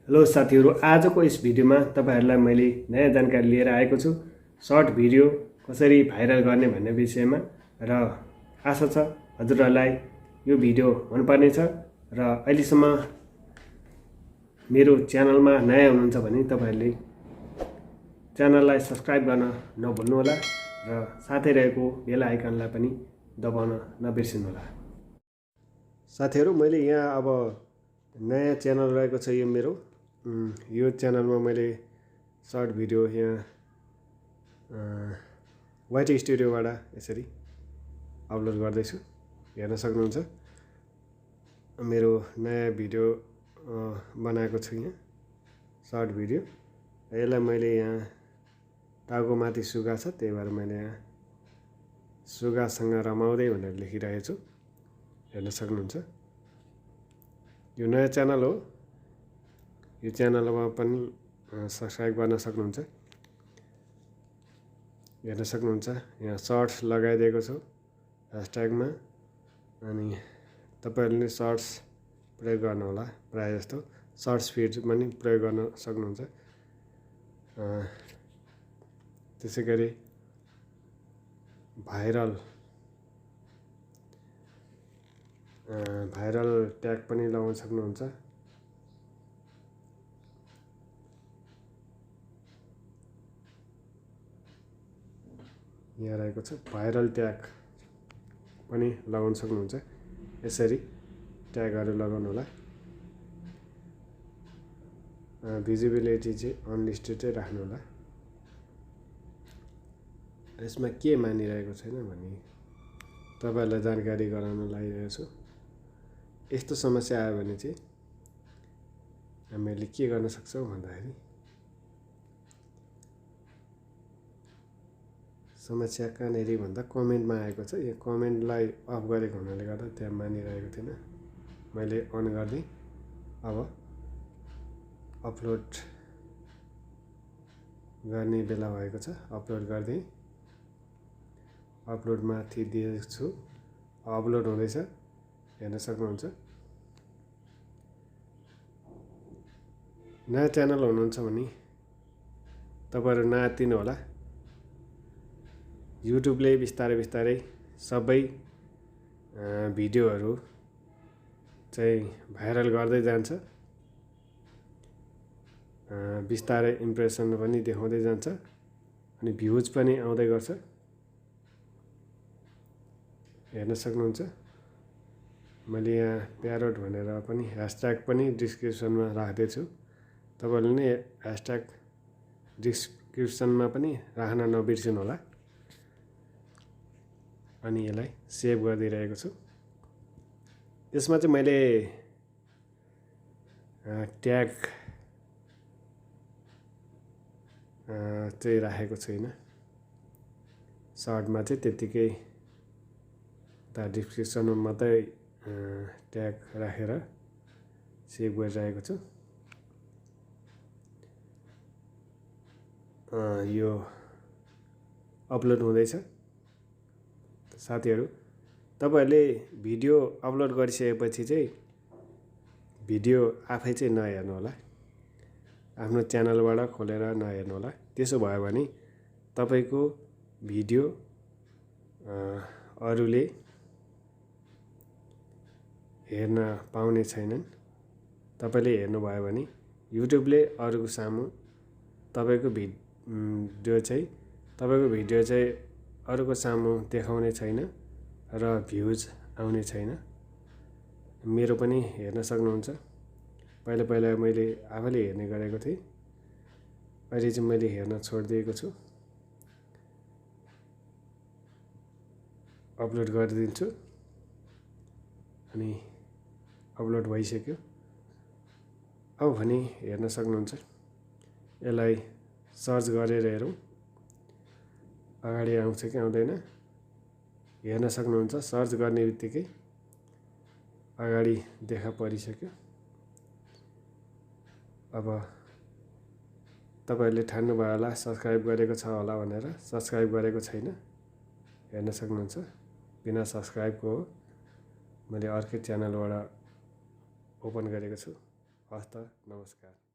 Hello साथीहरु, आजको यस भिडियोमा तपाईहरुलाई मैले नयाँ जानकारी लिएर आएको छु। सर्ट भिडियो कसरी भाइरल गर्ने भन्ने विषयमा र आशा छ हजुरहरुलाई यो भिडियो मन पर्ने छ र अहिलेसम्म मेरो च्यानलमा नयाँ हुनुहुन्छ भने तपाईहरुले च्यानललाई सब्स्क्राइब गर्न नभुल्नु होला र साथै रहेको बेल आइकनलाई पनि दबाउन नबिर्सनु होला। साथीहरु, मैले यहाँ अब नयाँ च्यानल रहेको छ यो मेरो। यो च्यानलमा मैले सर्ट भिडियो यहाँ वाइटी स्टुडियोबाट यसरी अपलोड गर्दैछु, हेर्न सक्नुहुन्छ। मेरो नयाँ भिडियो बनाएको छु यहाँ सर्ट भिडियो। यसलाई मैले यहाँ टाउकोमाथि सुगा छ, त्यही भएर मैले यहाँ सुगासँग रमाउँदै भनेर लेखिरहेको छु, हेर्न सक्नुहुन्छ। यो नयाँ च्यानल हो, यो च्यानलमा पनि सब्स्क्राइब गर्न सक्नुहुन्छ, हेर्न सक्नुहुन्छ। यहाँ सर्ट्स लगाइदिएको छु ह्यासट्यागमा, अनि तपाईहरुले सर्ट्स प्रयोग गर्नु होला। प्राय जस्तो सर्ट्स फिड पनि प्रयोग गर्न सक्नुहुन्छ। त्यसैगरी भाइरल ट्याग पनि लगाउन सक्नुहुन्छ। यहाँ रहेको छ भाइरल ट्याग पनि लगाउन सक्नुहुन्छ। यसरी ट्यागहरु लगाउनु होला। भिजिबिलिटी चाहिँ अनलिस्टेडै राख्नु होला। यसमा के मानिरहेको छैन भने तपाईहरुलाई जानकारी गराउन लागिरहेको छु। यस्तो समस्या आयो भने चाहिँ हामीले के गर्न सक्छौं भन्दाखेरि, समस्या कहाँनेरि भन्दा कमेन्टमा आएको छ। यो कमेन्टलाई अफ गरेको हुनाले गर्दा त्यहाँ मानिरहेको थिएन। मैले अन गर्दै अब अपलोड गर्ने बेला भएको छ। अपलोड गर्दै अपलोड माथि दिएको छु, अपलोड हुँदैछ, हेर्न सक्नुहुन्छ। नयाँ च्यानल हुनुहुन्छ भने तपाईहरु नआत्तिनु होला। युट्युबले बिस्तारै सबै भिडियोहरु चाहिँ भाइरल गर्दै जान्छ। बिस्तारै इम्प्रेसन पनि देखाउँदै जान्छ अनि भ्युज पनि आउँदै गर्छ, हेर्न सक्नुहुन्छ। मैले यहाँ प्यारोट भनेर पनि ह्यासट्याग पनि डिस्क्रिप्सनमा राख्दै छु। तपाईहरुले नि ह्यासट्याग डिस्क्रिप्सनमा पनि राख्न नबिर्सनु होला। अनि यसलाई सेभ गरिदिरहेको छु। यसमा चाहिँ मैले ट्याग चाहिँ राखेको छैन। सर्टमा चाहिँ त्यतिकै डिस्क्रिप्सनमा मात्रै ट्याग राखेर सेभ गरिरहेको छु। यो अपलोड हुँदैछ। साथीहरु, तपाईहरुले भिडियो अपलोड गरिसकेपछि चाहिँ भिडियो आफै चाहिँ नहेर्नु होला। आफ्नो च्यानलबाट खोलेर नहेर्नु होला। त्यसो भयो भने तपाईको भिडियो अरूले हेर्न पाउने छैनन्। तपाईले हेर्नु भयो भने युट्युबले अरूको सामु तपाईको भिडियो चाहिँ अरूको सामु देखाउने छैन र भ्युज आउने छैन। मेरो पनि हेर्न सक्नुहुन्छ। पहिला मैले आफैले हेर्ने गरेको थिएँ, अहिले चाहिँ मैले हेर्न छोडिदिएको छु। अपलोड गरिदिन्छु अनि अपलोड भइसक्यो। अब भने हेर्न सक्नुहुन्छ। यसलाई सर्च गरेर हेरौँ अगाडि आउँछ कि आउँदैन, हेर्न सक्नुहुन्छ। सर्च गर्ने बित्तिकै अगाडि देखा परिसक्यो। अब तपाईहरुले ठान्नु भयो होला सब्स्क्राइब गरेको छ होला भनेर। सब्स्क्राइब गरेको छैन, हेर्न सक्नुहुन्छ। बिना सब्स्क्राइबको हो। मैले अर्कै च्यानलबाट ओपन गरेको छु। हस्त, नमस्कार।